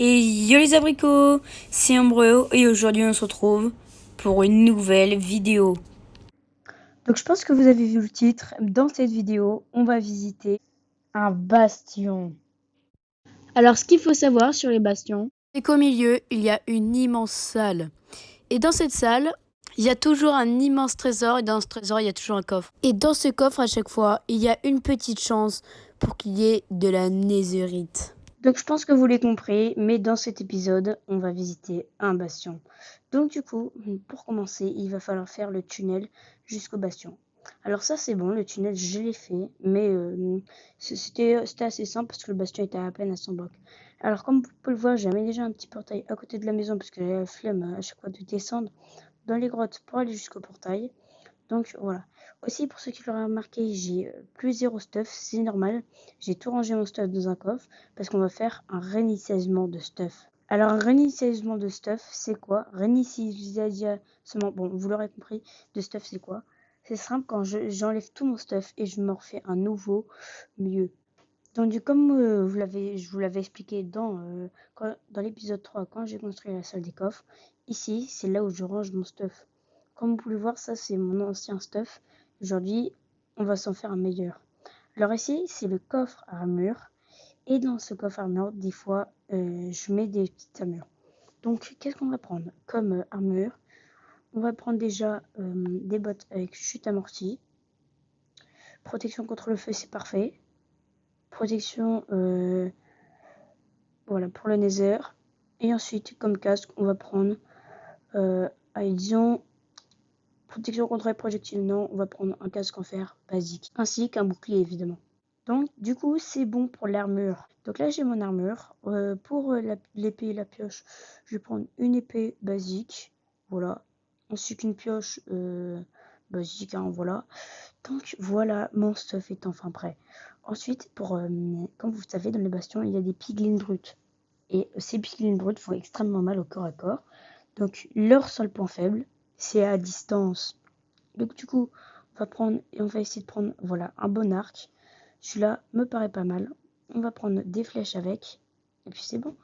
Et yo les abricots, c'est Ambreo et aujourd'hui on se retrouve pour une nouvelle vidéo. Donc je pense que vous avez vu le titre. Dans cette vidéo, on va visiter un bastion. Alors ce qu'il faut savoir sur les bastions, C'est qu'au milieu, il y a une immense salle. Et dans cette salle, il y a toujours un immense trésor et dans ce trésor, il y a toujours un coffre. Et dans ce coffre, à chaque fois, il y a une petite chance pour qu'il y ait de la netherite. donc je pense que vous l'avez compris, mais dans cet épisode, on va visiter un bastion. Donc du coup, pour commencer, il va falloir faire le tunnel jusqu'au bastion. Alors ça c'est bon, le tunnel je l'ai fait, mais c'était assez simple parce que le bastion était à peine à 100 blocs. Alors comme vous pouvez le voir, j'ai mis déjà un petit portail à côté de la maison parce que j'avais la flemme à chaque fois de descendre dans les grottes pour aller jusqu'au portail. Donc voilà. Aussi pour ceux qui l'auraient remarqué, j'ai plus zéro stuff, c'est normal. J'ai tout rangé mon stuff dans un coffre parce qu'on va faire un réinitialisement de stuff. Alors un réinitialisement de stuff, c'est quoi? Réinitialisement, bon vous l'aurez compris, de stuff c'est quoi? C'est simple quand j'enlève tout mon stuff et je me refais un nouveau mieux. Donc comme je vous l'avais expliqué dans l'épisode 3 quand j'ai construit la salle des coffres, ici c'est là où je range mon stuff. Comme vous pouvez le voir, ça c'est mon ancien stuff. Aujourd'hui, on va s'en faire un meilleur. Alors ici, c'est le coffre armure. Et dans ce coffre armure, des fois, je mets des petites armures. Donc, qu'est-ce qu'on va prendre comme armure? On va prendre déjà des bottes avec chute amortie. Protection contre le feu, c'est parfait. Protection, voilà, pour le nether. Et ensuite, comme casque, on va prendre, disons, protection contre les projectiles, non, on va prendre un casque en fer basique, ainsi qu'un bouclier évidemment. Donc du coup c'est bon pour l'armure. Donc là j'ai mon armure. Pour l'épée et la pioche, je vais prendre une épée basique, voilà, ainsi qu'une pioche basique, hein, voilà. Donc voilà, mon stuff est enfin prêt. Ensuite, comme vous savez, dans les bastions, il y a des piglins brutes. Et ces piglins brutes font extrêmement mal au corps à corps. Donc leur seul point faible, c'est à distance. Donc du coup, on va essayer de prendre, voilà, un bon arc. Celui-là me paraît pas mal. On va prendre des flèches avec, et puis c'est bon.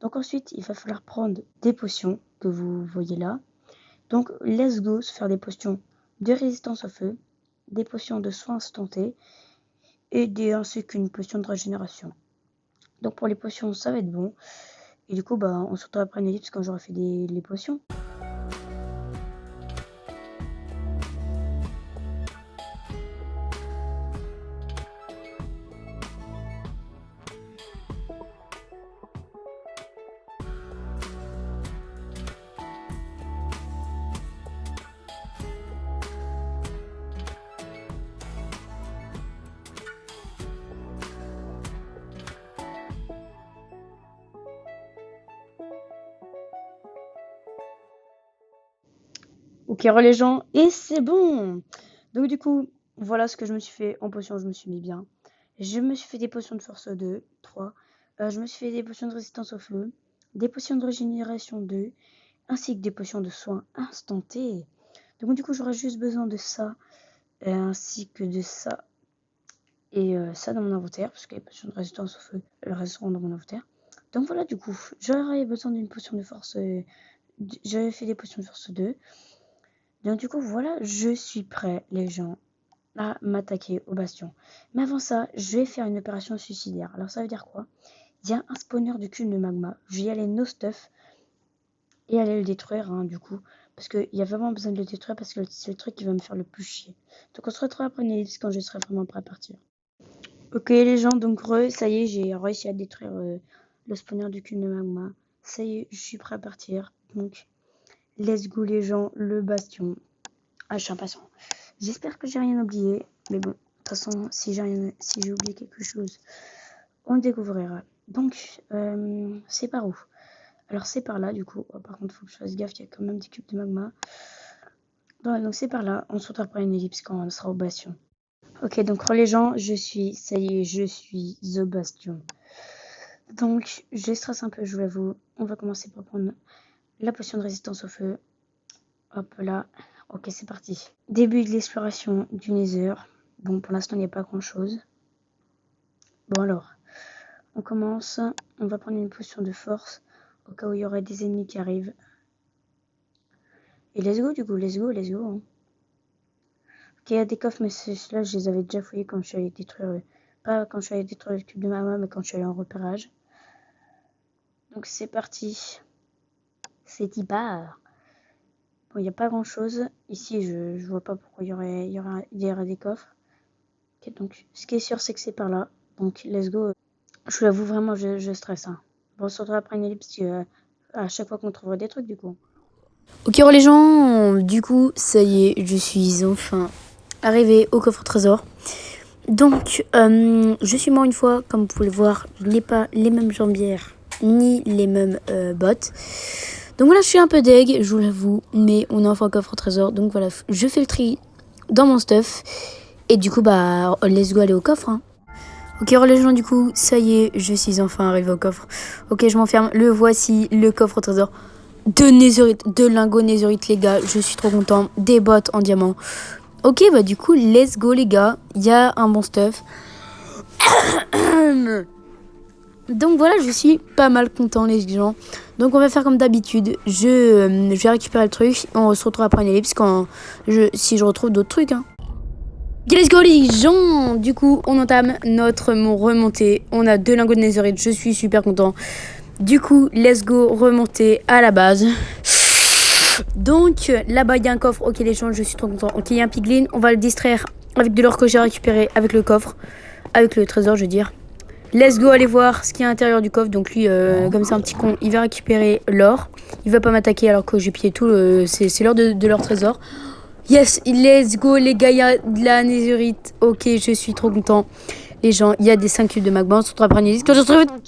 Donc ensuite, il va falloir prendre des potions que vous voyez là. Donc let's go se faire des potions de résistance au feu, des potions de soins instantés et ainsi qu'une potion de régénération. Donc pour les potions, ça va être bon. Et du coup, on se retrouve après une ellipse quand j'aurai fait les potions. Ok, les gens, et c'est bon. Donc du coup, voilà ce que je me suis fait en potion, je me suis mis bien. Je me suis fait des potions de force 2, 3. Je me suis fait des potions de résistance au feu, des potions de régénération 2, ainsi que des potions de soins instantés. Donc du coup, j'aurai juste besoin de ça, ainsi que de ça, et ça dans mon inventaire, parce que les potions de résistance au feu, elles resteront dans mon inventaire. Donc voilà, du coup, j'aurais besoin d'une potion de force. J'avais fait des potions de force 2. Donc du coup, voilà, je suis prêt, les gens, à m'attaquer au bastion. Mais avant ça, je vais faire une opération suicidaire. Alors ça veut dire quoi? Il y a un spawner du cul de magma. Je vais y aller no stuff et aller le détruire, hein, du coup. Parce qu'il y a vraiment besoin de le détruire parce que c'est le truc qui va me faire le plus chier. Donc on se retrouve après une ellipse quand je serai vraiment prêt à partir. Ok les gens, donc ça y est, j'ai réussi à détruire le spawner du cul de magma. Ça y est, je suis prêt à partir. Donc, let's go les gens, le bastion. Ah, je suis impatient. J'espère que j'ai rien oublié. Mais bon, de toute façon, si j'ai oublié quelque chose, on le découvrira. Donc, c'est par où? Alors, c'est par là, du coup. Oh, par contre, il faut que je fasse gaffe, il y a quand même des cubes de magma. Donc, c'est par là. On se retrouve après une ellipse quand on sera au bastion. Ok, donc, les gens, ça y est, je suis au bastion. Donc, je stresse un peu, je vous l'avoue. On va commencer par prendre la potion de résistance au feu. Hop là. Ok, c'est parti. Début de l'exploration du Nether. Bon, pour l'instant, il n'y a pas grand-chose. Bon alors, On commence. On va prendre une potion de force au cas où il y aurait des ennemis qui arrivent. Et let's go du coup, let's go. Hein. Ok, il y a des coffres, mais ceux-là, je les avais déjà fouillés quand je suis allé détruire... Pas quand je suis allé détruire le cube de Mama, mais quand je suis allé en repérage. Donc c'est parti. C'est dit part. Bon, il n'y a pas grand-chose. Ici, je vois pas pourquoi il y aurait des coffres. Ok, donc ce qui est sûr, c'est que c'est par là. Donc let's go. Je vous l'avoue, vraiment, je stresse. Hein. Bon, on se retrouve après une ellipse à chaque fois qu'on trouvera des trucs, du coup. Ok, alors les gens, du coup, ça y est, je suis enfin arrivée au coffre trésor. Donc, je suis mort une fois, comme vous pouvez le voir, je n'ai pas les mêmes jambières ni les mêmes bottes. Donc voilà, je suis un peu deg, je vous l'avoue, mais on a enfin un coffre au trésor. Donc voilà, je fais le tri dans mon stuff. Et du coup, bah, let's go aller au coffre. Hein. Ok, alors les gens, du coup, ça y est, je suis enfin arrivé au coffre. Ok, je m'enferme, le voici, le coffre au trésor. Deux nézurites, deux lingots nézurites, les gars, je suis trop content. Des bottes en diamant. Ok, bah du coup, let's go, les gars. Il y a un bon stuff. Donc voilà, je suis pas mal content, les gens. Donc on va faire comme d'habitude. Je vais récupérer le truc. On se retrouve après une ellipse si je retrouve d'autres trucs. Hein. Okay, let's go, les gens. Du coup, on entame notre remontée. On a deux lingots de netherite. Je suis super content. Du coup, let's go remonter à la base. Donc là-bas, il y a un coffre. Ok, les gens, je suis trop content. Ok, il y a un piglin. On va le distraire avec de l'or que j'ai récupéré avec le coffre. Avec le trésor, je veux dire. Let's go aller voir ce qu'il y a à l'intérieur du coffre. Donc lui, comme c'est un petit con, il va récupérer l'or. Il va pas m'attaquer alors que j'ai pillé tout. C'est l'or de leur trésor. Yes, let's go les gars, il y a de la nézurite. Ok, je suis trop content. Les gens, il y a des 5 cubes de magma. On se retrouve après une quand je se retrouve...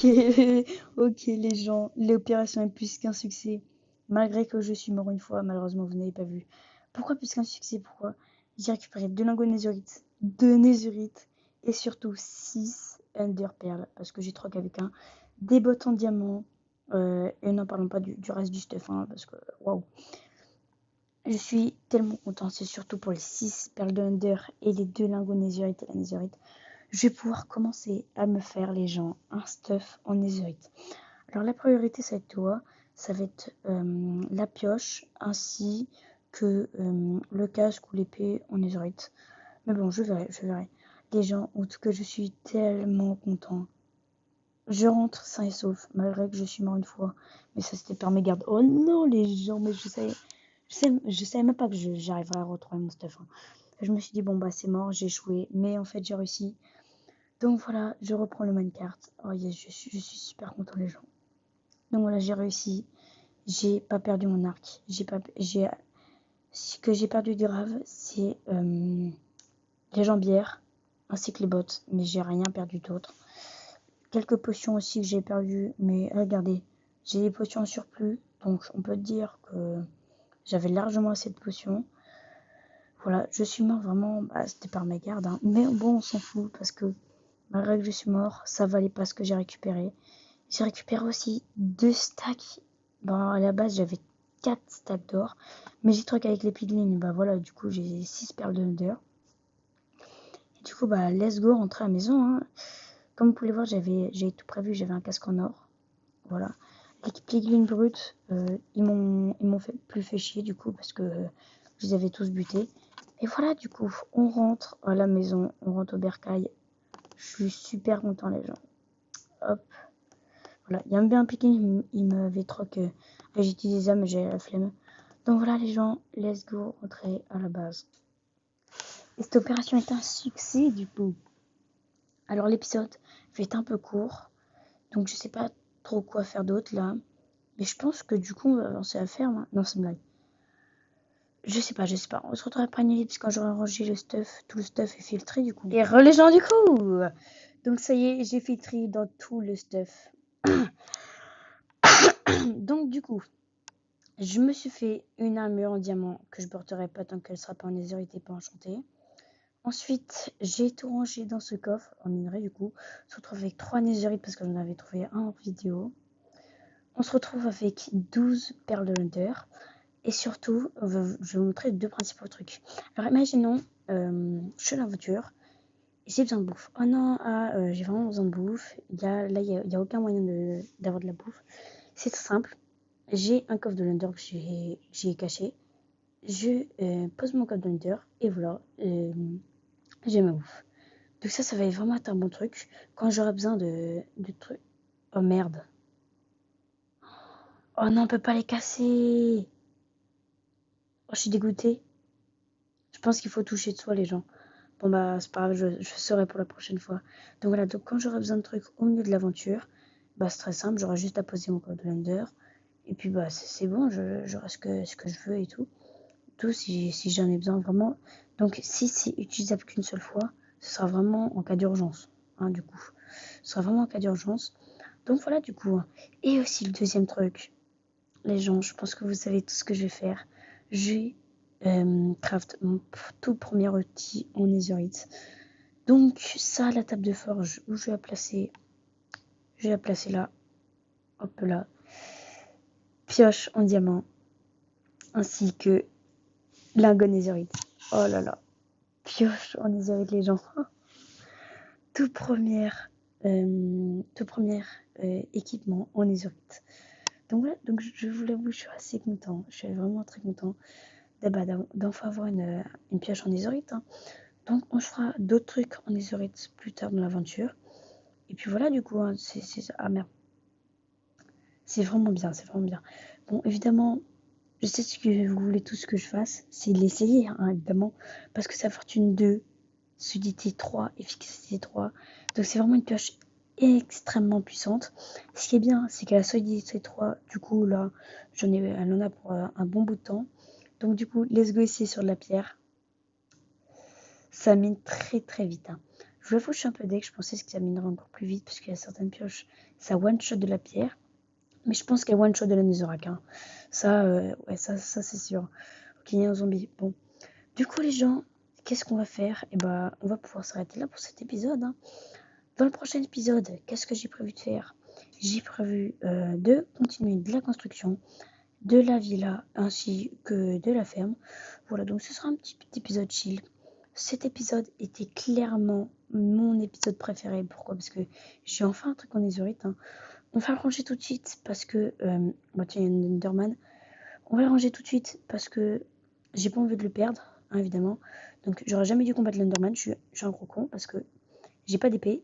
Ok, les gens, l'opération est plus qu'un succès. Malgré que je suis mort une fois, malheureusement, vous n'avez pas vu. Pourquoi plus qu'un succès? Pourquoi? J'ai récupéré 2 lingots de nézurite, 2 nézurites et surtout 6 ender perles parce que j'ai troqué avec un. Des bottes en diamant. Et n'en parlons pas du reste du stuff, hein, parce que waouh. Je suis tellement content, c'est surtout pour les 6 perles de ender et les 2 lingots de nézurite et la nézurite. Je vais pouvoir commencer à me faire, les gens, un stuff en nézurite. Alors la priorité, ça va être toi, ça va être la pioche ainsi que le casque ou l'épée en nézurite. Mais bon, je verrai. Les gens, en tout cas, je suis tellement content. Je rentre sain et sauf, malgré que je suis mort une fois. Mais ça, c'était par mes gardes. Oh non, les gens, mais je savais même pas que j'arriverais à retrouver mon stuff. Hein. Je me suis dit, bon, bah, c'est mort, j'ai échoué. Mais en fait, j'ai réussi. Donc voilà, je reprends le minecart. Oh yes, je suis super content, les gens. Donc voilà, j'ai réussi. J'ai pas perdu mon arc. Ce que j'ai perdu de grave, c'est les jambières ainsi que les bottes. Mais j'ai rien perdu d'autre. Quelques potions aussi que j'ai perdu. Mais regardez, j'ai des potions en surplus. Donc on peut dire que j'avais largement assez de potions. Voilà, je suis mort vraiment. Bah, c'était par mes gardes. Hein. Mais bon, on s'en fout parce que malgré que je suis mort, ça valait pas ce que j'ai récupéré. J'ai récupéré aussi 2 stacks. Bon, à la base, j'avais 4 stacks d'or. Mais j'ai truc avec les piglins. Bah voilà, du coup, j'ai 6 perles de Nether. Et du coup, bah, let's go rentrer à la maison. Hein. Comme vous pouvez le voir, j'ai tout prévu. J'avais un casque en or. Voilà. Les piglins brutes, ils m'ont plus fait chier, du coup, parce que je les avais tous butés. Et voilà, du coup, on rentre à la maison. On rentre au bercail. Je suis super content, les gens. Hop. Voilà, il y a bien un piqué, il m'avait troqué. J'ai utilisé ça, mais j'ai la flemme. Donc voilà, les gens, let's go rentrer à la base. Et cette opération est un succès, du coup. Alors, l'épisode va être un peu court. Donc, je sais pas trop quoi faire d'autre, là. Mais je pense que, du coup, on va avancer à faire. Non, c'est une blague. Je sais pas. On se retrouve après une ellipse quand j'aurai rangé le stuff. Tout le stuff est filtré, du coup. Et les gens, du coup. Donc, ça y est, j'ai filtré dans tout le stuff. Donc, du coup, je me suis fait une armure en diamant que je porterai pas tant qu'elle sera pas en netherite et pas enchantée. Ensuite, j'ai tout rangé dans ce coffre en minerai du coup. On se retrouve avec 3 netherite parce que j'en avais trouvé un en vidéo. On se retrouve avec 12 perles de l'Under. Et surtout, je vais vous montrer 2 principaux trucs. Alors imaginons, je suis dans la voiture j'ai besoin de bouffe. Oh non, j'ai vraiment besoin de bouffe. Il y a aucun moyen d'avoir de la bouffe. C'est très simple. J'ai un coffre de Blender que j'ai caché. Je pose mon coffre de Blender et voilà, j'ai ma bouffe. Donc ça va vraiment être un bon truc. Quand j'aurai besoin de trucs. Oh merde. Oh non, on peut pas les casser. Oh, je suis dégoûtée. Je pense qu'il faut toucher de soi, les gens. Bon bah c'est pas grave, je saurai pour la prochaine fois. Donc voilà, donc quand j'aurai besoin de trucs au milieu de l'aventure, bah c'est très simple, j'aurai juste à poser mon code Blender. Et puis bah c'est bon, j'aurai ce que je veux et tout. Tout si j'en ai besoin vraiment. Donc si c'est utilisable qu'une seule fois, ce sera vraiment en cas d'urgence. Hein, du coup. Ce sera vraiment en cas d'urgence. Donc voilà du coup. Et aussi le deuxième truc, les gens, je pense que vous savez tout ce que je vais faire. Je vais craft mon tout premier outil en netherite. Donc ça, la table de forge où je vais la placer là, hop là, pioche en diamant, ainsi que lingot netherite. Oh là là, pioche en netherite les gens. Tout premier, équipement en netherite. Donc voilà, donc je vous l'avoue, je suis assez content, je suis vraiment très content d'enfin avoir une pioche en netherite. Hein. Donc on fera d'autres trucs en netherite plus tard dans l'aventure. Et puis voilà du coup, hein, ah merde. C'est vraiment bien, c'est vraiment bien. Bon, évidemment, je sais ce que vous voulez tous que je fasse, c'est l'essayer, hein, évidemment, parce que ça fortune 2, solidité 3, efficacité 3. Donc c'est vraiment une pioche extrêmement puissante. Ce qui est bien, c'est qu'à la solidité 3, du coup, là, elle en a pour un bon bout de temps. Donc du coup, let's go essayer sur de la pierre. Ça mine très très vite. Hein. Je vous l'avoue, je suis un peu deck, je pensais que ça minerait encore plus vite, parce qu'il y a certaines pioches, ça one-shot de la pierre. Mais je pense qu'elle one-shot de la Netherrack. Hein. Ça, ouais, ça c'est sûr. Ok, il y a un zombie. Bon. Du coup, les gens, qu'est-ce qu'on va faire? Eh ben, on va pouvoir s'arrêter là pour cet épisode. Hein. Dans le prochain épisode, qu'est-ce que j'ai prévu de faire? J'ai prévu de continuer de la construction, de la villa, ainsi que de la ferme. Voilà, donc ce sera un petit épisode chill. Cet épisode était clairement mon épisode préféré. Pourquoi? Parce que j'ai enfin un truc en netherite. Hein. On va le ranger tout de suite parce que... bah tiens, il y a un Enderman. On va le ranger tout de suite parce que j'ai pas envie de le perdre, hein, évidemment. Donc j'aurais jamais dû combattre l'Enderman. Je suis un gros con parce que j'ai pas d'épée.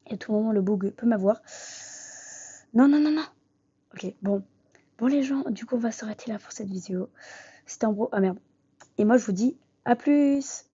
Et à tout moment, le bug peut m'avoir. Non, non, non, non. Ok, bon. Bon les gens, du coup, on va s'arrêter là pour cette vidéo. C'était en gros... Ah merde. Et moi, je vous dis à plus.